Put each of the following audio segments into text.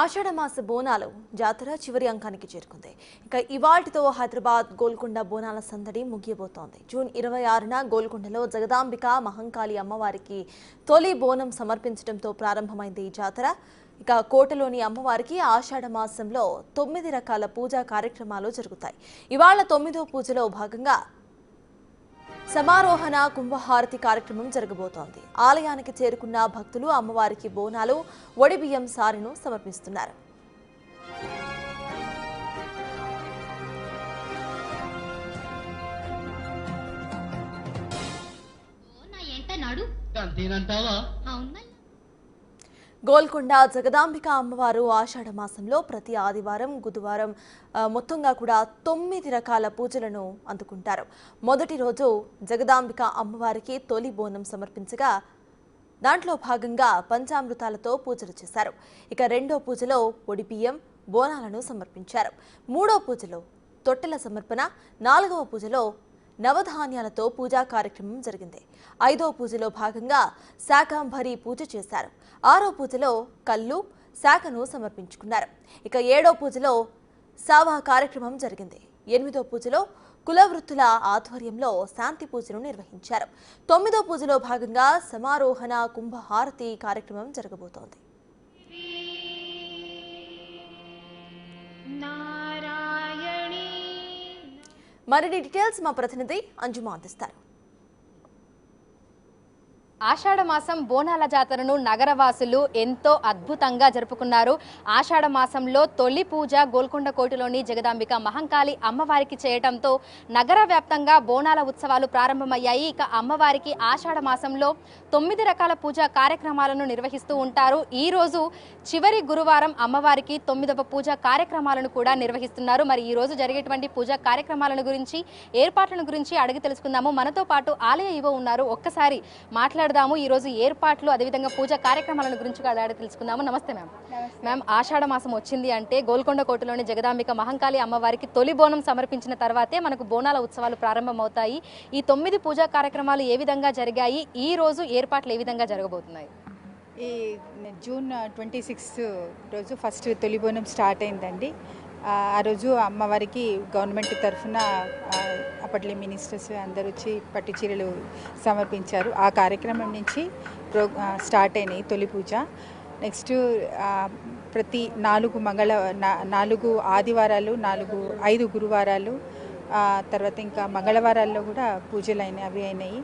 ఆషాఢమాస బోనాలు జాతర చివరి అంకానికి చేరుకుంది. ఇక ఇవాల్టితో హైదరాబాద్ గోల్కొండ బోనాల సందడి ముగియబోతోంది. జూన్ 26న గోల్కొండలో జగదాంబిక మహంకాళి అమ్మవారికి తొలి బోనం సమర్పించడంతో ప్రారంభమైంది ఈ జాతర. ఇక కోటలోని అమ్మవారికి ఆషాఢ మాసంలో 9 రకాల పూజా కార్యక్రమాలు జరుగుతాయి. ఇవాళ 9వ పూజలో భాగంగా సమారోహణ కుంభహారతి కార్యక్రమం జరగబోతోంది. ఆలయానికి చేరుకున్న భక్తులు అమ్మవారికి బోనాలు, ఒడిబియ్యం సారెను సమర్పిస్తున్నారు. గోల్కొండ జగదాంబిక అమ్మవారు ఆషాఢ మాసంలో ప్రతి ఆదివారం, బుధవారం మొత్తంగా కూడా 9 రకాల పూజలను అందుకుంటారు. మొదటి రోజు జగదాంబిక అమ్మవారికి తొలి బోనం సమర్పించగా దాంట్లో భాగంగా పంచామృతాలతో పూజలు చేశారు. ఇక రెండో పూజలో ఒడిబియ్యం, బోనాలను సమర్పించారు. మూడో పూజలో తొట్టెల సమర్పణ, నాలుగవ పూజలో నవధాన్యాలతో పూజా కార్యక్రమం జరిగింది. ఐదో పూజలో భాగంగా శాకాంబరి పూజ చేశారు. ఆరో పూజలో కళ్ళు, శాఖను సమర్పించుకున్నారు. ఇక ఏడో పూజలో సావా కార్యక్రమం జరిగింది. ఎనిమిదో పూజలో కులవృత్తుల ఆధ్వర్యంలో శాంతి పూజను నిర్వహించారు. 9వ పూజలో భాగంగా సమారోహణ కుంభహారతి కార్యక్రమం జరగబోతోంది. మరిన్ని డీటెయిల్స్ మా ప్రతినిధి అంజుమా అందిస్తారు. ఆషాఢ మాసం బోనాల జాతరను నగరవాసులు ఎంతో అద్భుతంగా జరుపుకున్నారు. ఆషాఢ మాసంలో తొలి పూజ గోల్కొండ కోటలోని జగదాంబిక మహంకాళి అమ్మవారికి చేయటంతో నగర వ్యాప్తంగా బోనాల ఉత్సవాలు ప్రారంభమయ్యాయి. ఇక అమ్మవారికి ఆషాఢ మాసంలో 9 రకాల పూజా కార్యక్రమాలను నిర్వహిస్తూ ఉంటారు. ఈ రోజు చివరి గురువారం అమ్మవారికి 9వ పూజా కార్యక్రమాలను కూడా నిర్వహిస్తున్నారు. మరి ఈ రోజు జరిగేటువంటి పూజా కార్యక్రమాలను గురించి, ఏర్పాట్లను గురించి అడిగి తెలుసుకుందాము. మనతో పాటు ఆలయ ఈవో ఉన్నారు, ఒక్కసారి మాట్లాడుదాము. ఈ రోజు ఏర్పాట్లు, అదేవిధంగా పూజా కార్యక్రమాలను గురించి అడిగి తెలుసుకుందాము. నమస్తే మ్యామ్. మ్యామ్, ఆషాఢ మాసం వచ్చింది అంటే గోల్కొండ కోటలోని జగదాంబిక మహంకాళి అమ్మవారికి తొలి బోనం సమర్పించిన తర్వాతే మనకు బోనాల ఉత్సవాలు ప్రారంభమవుతాయి. ఈ 9 పూజా కార్యక్రమాలు ఏ విధంగా జరిగాయి, ఈ రోజు ఏర్పాట్లు ఏ విధంగా జరగబోతున్నాయి? ఈ జూన్ 26 రోజు ఫస్ట్ తొలి బోనం స్టార్ట్ అయిందండి. ఆ రోజు అమ్మవారికి గవర్నమెంట్ తరఫున అప్పట్లో మినిస్టర్స్ అందరూ వచ్చి పట్టు చీరలు సమర్పించారు. ఆ కార్యక్రమం నుంచి స్టార్ట్ అయినాయి తొలి పూజ. నెక్స్ట్ ప్రతి 4 ఆదివారాలు, 5 గురువారాలు, తర్వాత ఇంకా మంగళవారాల్లో కూడా పూజలు అయినాయి.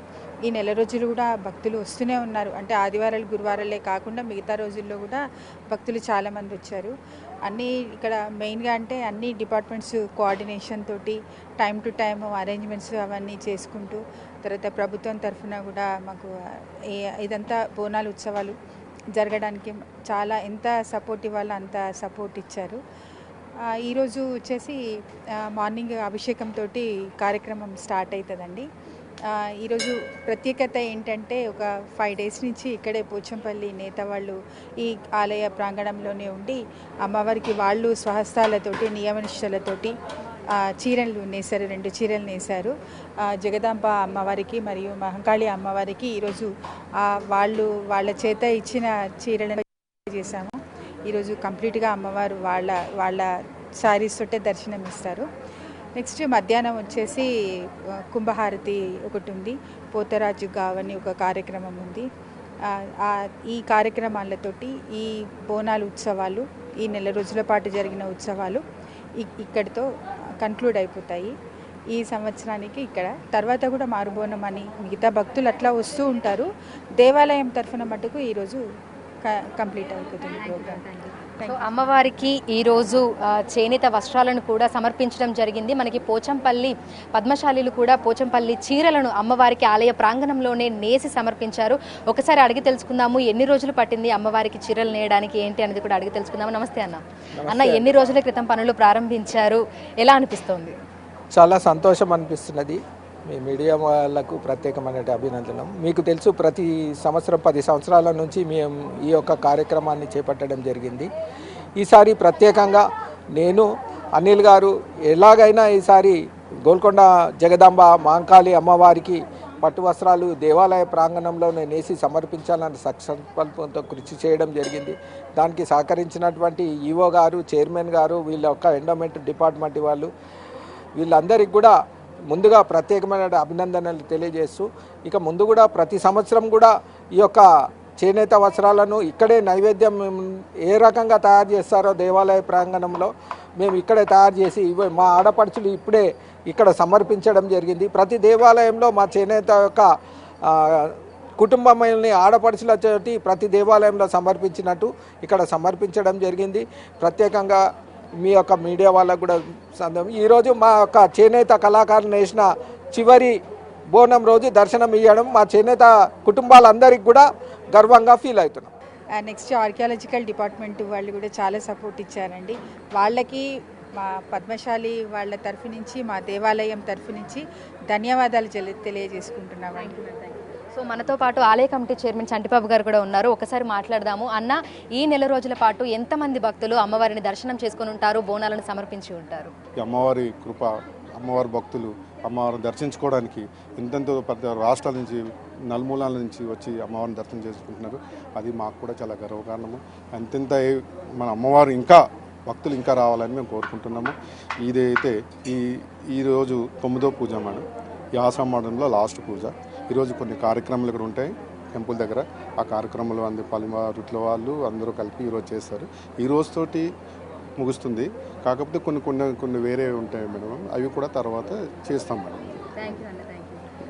ఈ నెల రోజులు కూడా భక్తులు వస్తూనే ఉన్నారు. అంటే ఆదివారాలు, గురువారాలే కాకుండా మిగతా రోజుల్లో కూడా భక్తులు చాలామంది వచ్చారు. అన్నీ ఇక్కడ మెయిన్గా అంటే అన్ని డిపార్ట్మెంట్స్ కోఆర్డినేషన్ తోటి టైం టు టైం అరేంజ్మెంట్స్ అవన్నీ చేసుకుంటూ, తర్వాత ప్రభుత్వం తరఫున కూడా మాకు ఇదంతా బోనాల ఉత్సవాలు జరగడానికి చాలా ఎంత సపోర్ట్ ఇవ్వాలో అంత సపోర్ట్ ఇచ్చారు. ఈరోజు వచ్చేసి మార్నింగ్ అభిషేకంతో కార్యక్రమం స్టార్ట్ అవుతుందండి. ఈరోజు ప్రత్యేకత ఏంటంటే ఒక 5 days నుంచి ఇక్కడే పోచంపల్లి నేత వాళ్ళు ఈ ఆలయ ప్రాంగణంలోనే ఉండి అమ్మవారికి వాళ్ళు స్వహస్తాలతోటి, నియమనిష్టలతోటి చీరలు నేశారు. 2 చీరలు నేశారు. జగదాంబ అమ్మవారికి మరియు మహంకాళి అమ్మవారికి ఈరోజు వాళ్ళ చేత ఇచ్చిన చీరలను చేశాము. ఈరోజు కంప్లీట్గా అమ్మవారు వాళ్ళ శారీస్ తోటే దర్శనం ఇస్తారు. నెక్స్ట్ మధ్యాహ్నం వచ్చేసి కుంభహారతి ఒకటి ఉంది, పోతరాజు గావని ఒక కార్యక్రమం ఉంది. ఈ కార్యక్రమాలతోటి ఈ బోనాలు ఉత్సవాలు, ఈ నెల రోజుల పాటు జరిగిన ఉత్సవాలు ఇక్కడితో కన్క్లూడ్ అయిపోతాయి ఈ సంవత్సరానికి. ఇక్కడ తర్వాత కూడా మారుబోనం అని మిగతా భక్తులు అట్లా వస్తూ ఉంటారు. దేవాలయం తరఫున మటుకు ఈరోజు కంప్లీట్ అయిపోతుంది ప్రోగ్రామ్. అమ్మవారికి ఈరోజు చేనేత వస్త్రాలను కూడా సమర్పించడం జరిగింది. మనకి పోచంపల్లి పద్మశాలీలు కూడా పోచంపల్లి చీరలను అమ్మవారికి ఆలయ ప్రాంగణంలోనే నేసి సమర్పించారు. ఒకసారి అడిగి తెలుసుకుందాము, ఎన్ని రోజులు పట్టింది అమ్మవారికి చీరలు నేయడానికి ఏంటి అనేది కూడా అడిగి తెలుసుకుందాము. నమస్తే అన్న, ఎన్ని రోజుల క్రితం పనులు ప్రారంభించారు, ఎలా అనిపిస్తోంది? చాలా సంతోషం అనిపిస్తున్నది. మీ మీడియా వాళ్ళకు ప్రత్యేకమైన అభినందనం. మీకు తెలుసు, ప్రతి సంవత్సరం 10 సంవత్సరాల నుంచి మేము ఈ యొక్క కార్యక్రమాన్ని చేపట్టడం జరిగింది. ఈసారి ప్రత్యేకంగా నేను, అనిల్ గారు ఎలాగైనా ఈసారి గోల్కొండ జగదాంబ మహంకాళి అమ్మవారికి పట్టు వస్త్రాలు దేవాలయ ప్రాంగణంలోనే నేసి సమర్పించాలని సంకల్పంతో కృషి చేయడం జరిగింది. దానికి సహకరించినటువంటి ఈఓ గారు, చైర్మన్ గారు, వీళ్ళ యొక్క ఎండోమెంట్ డిపార్ట్మెంట్ వాళ్ళు, వీళ్ళందరికీ కూడా ముందుగా ప్రత్యేకమైన అభినందనలు తెలియజేస్తూ, ఇక ముందు కూడా ప్రతి సంవత్సరం కూడా ఈ యొక్క చేనేత వస్త్రాలను ఇక్కడే నైవేద్యం ఏ రకంగా తయారు చేస్తారో దేవాలయ ప్రాంగణంలో మేము ఇక్కడే తయారు చేసి మా ఆడపడుచులు ఇప్పుడే ఇక్కడ సమర్పించడం జరిగింది. ప్రతి దేవాలయంలో మా చేనేత యొక్క కుటుంబమైనని ఆడపడుచులతోటి ప్రతి దేవాలయంలో సమర్పించినట్టు ఇక్కడ సమర్పించడం జరిగింది. ప్రత్యేకంగా మీ యొక్క మీడియా వాళ్ళకు కూడా ఈరోజు మా యొక్క చేనేత కళాకారులు వేసిన చివరి బోనం రోజు దర్శనం ఇవ్వడం మా చేనేత కుటుంబాలందరికీ కూడా గర్వంగా ఫీల్ అవుతున్నాం. నెక్స్ట్ ఆర్కియాలజికల్ డిపార్ట్మెంట్ వాళ్ళు కూడా చాలా సపోర్ట్ ఇచ్చారండి. వాళ్ళకి మా పద్మశాలి వాళ్ళ తరఫు నుంచి, మా దేవాలయం తరఫు నుంచి ధన్యవాదాలు తెలియజేసుకుంటున్నామండి. సో మనతో పాటు ఆలయ కమిటీ చైర్మన్ చంటిబాబు గారు కూడా ఉన్నారు. ఒకసారి మాట్లాడదాము. అన్న, ఈ నెల రోజుల పాటు ఎంతమంది భక్తులు అమ్మవారిని దర్శనం చేసుకుని ఉంటారు, బోనాలను సమర్పించి ఉంటారు? అమ్మవారి కృప, అమ్మవారి భక్తులు అమ్మవారిని దర్శించుకోవడానికి ఎంతెంతో పెద్ద రాష్ట్రాల నుంచి, నలుమూలాల నుంచి వచ్చి అమ్మవారిని దర్శనం చేసుకుంటున్నారు. అది మాకు కూడా చాలా గర్వకారణము. అంతెంత మన అమ్మవారు ఇంకా భక్తులు ఇంకా రావాలని మేము కోరుకుంటున్నాము. ఇదైతే ఈరోజు 9వ పూజ మేడం. ఈ ఆశ్రమ మండలంలో లాస్ట్ పూజ. ఈరోజు కొన్ని కార్యక్రమాలు ఇక్కడ ఉంటాయి టెంపుల్ దగ్గర. ఆ కార్యక్రమాలు పలిమ రుట్ల వాళ్ళు అందరూ కలిపి ఈరోజు చేస్తారు. ఈ రోజుతోటి ముగుస్తుంది. కాకపోతే కొన్ని వేరే ఉంటాయి మేడం, అవి కూడా తర్వాత చేస్తాం మేడం.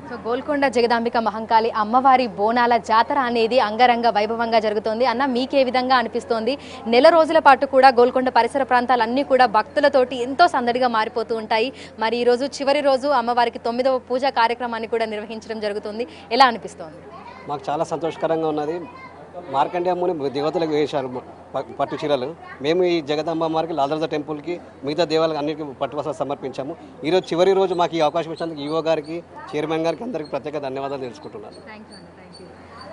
సో గోల్కొండ జగదాంబిక మహంకాళి అమ్మవారి బోనాల జాతర అనేది అంగరంగ వైభవంగా జరుగుతోంది. అన్న, మీకే విధంగా అనిపిస్తోంది? నెల రోజుల పాటు కూడా గోల్కొండ పరిసర ప్రాంతాలన్నీ కూడా భక్తులతోటి ఎంతో సందడిగా మారిపోతూ ఉంటాయి. మరి ఈ రోజు చివరి రోజు అమ్మవారికి 9వ పూజా కార్యక్రమాన్ని కూడా నిర్వహించడం జరుగుతుంది. ఎలా అనిపిస్తోంది? మాకు చాలా సంతోషకరంగా ఉన్నది. మార్కండేయముని దేవతలకు వేశారు పట్టు చీరలు. మేము ఈ జగదాంబ అమ్మవారికి, లాల్దర్జా టెంపుల్కి, మిగతా దేవాలయాలకు అన్నిటికీ పట్టు వస్త్రాలు సమర్పించాము. ఈరోజు చివరి రోజు మాకు ఈ అవకాశం ఇచ్చినందుకు ఈఓ గారికి, చైర్మన్ గారికి అందరికీ ప్రత్యేక ధన్యవాదాలు తెలుసుకుంటున్నాను.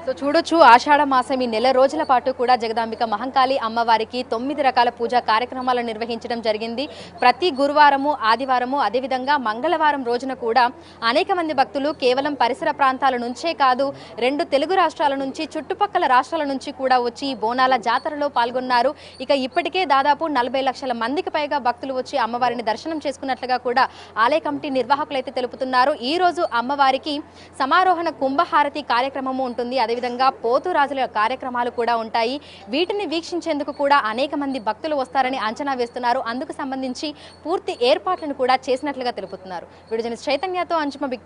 సో చూడొచ్చు, ఆషాఢ మాసం ఈ నెల రోజుల పాటు కూడా జగదాంబిక మహంకాళి అమ్మవారికి 9 రకాల పూజా కార్యక్రమాలను నిర్వహించడం జరిగింది. ప్రతి గురువారము, ఆదివారము, అదేవిధంగా మంగళవారం రోజున కూడా అనేక మంది భక్తులు కేవలం పరిసర ప్రాంతాల నుంచే కాదు, 2 తెలుగు రాష్ట్రాల నుంచి, చుట్టుపక్కల రాష్ట్రాల నుంచి కూడా వచ్చి ఈ బోనాల జాతరలో పాల్గొన్నారు. ఇక ఇప్పటికే దాదాపు 40 లక్షల మందికి పైగా భక్తులు వచ్చి అమ్మవారిని దర్శనం చేసుకున్నట్లుగా కూడా ఆలయ కమిటీ నిర్వాహకులు అయితే తెలుపుతున్నారు. ఈ రోజు అమ్మవారికి సమారోహణ కుంభహారతి కార్యక్రమము ఉంటుంది. అదేవిధంగా పోతురాజుల కార్యక్రమాలు కూడా ఉంటాయి. వీటిని వీక్షించేందుకు కూడా అనేక మంది భక్తులు వస్తారని అంచనా వేస్తున్నారు. అందుకు సంబంధించి పూర్తి ఏర్పాట్లను కూడా చేసినట్లుగా తెలుపుతున్నారు. వీడియో జర్నలిస్ట్ చైతన్యతో అంజుమ బిగ్